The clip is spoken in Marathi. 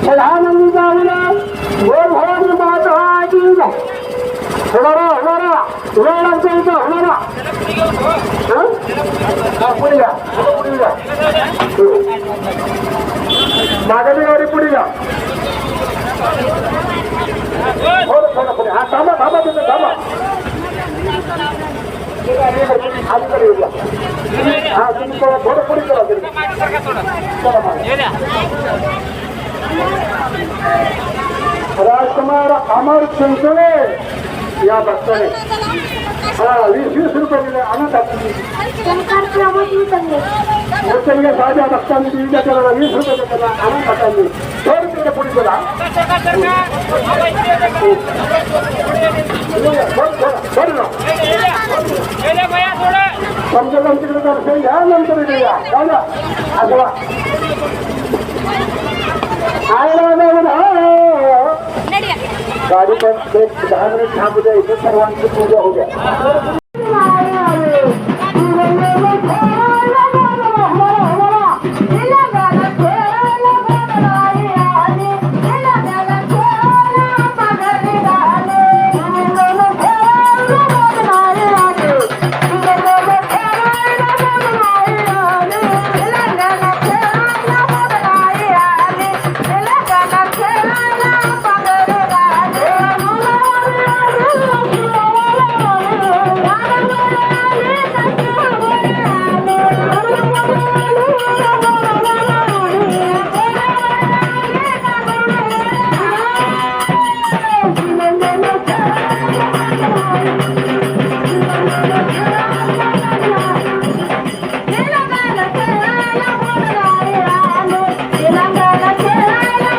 प्रधानमंत्री जाऊना गोल भवानी माता की होणारा होणारा होणारा होणारा पुढे या पुढे या मागणी गाडी पुढे या थोडं थोडं पुढे हा थांबा थांबा तिथे थांबा आलीकडे येऊया हा तुम्ही थोडं पुढे करा राजकुमार अमर चिंचणे या भक्ताने हा 20-20 रुपये दिले आनंद मोठ्या साध्या भक्तांनी दिल्या त्याला 20 रुपये त्याला आनंद भक्तांनी थोडं तिकडे पुढे गेला समजा तिकडे दर्शन घ्या नंतर इकडे या जाऊया आजोबा गाडी पण 10 मिनिट थांबू द्या इथे सर्वांची पूजा होऊ द्या Terima kasih.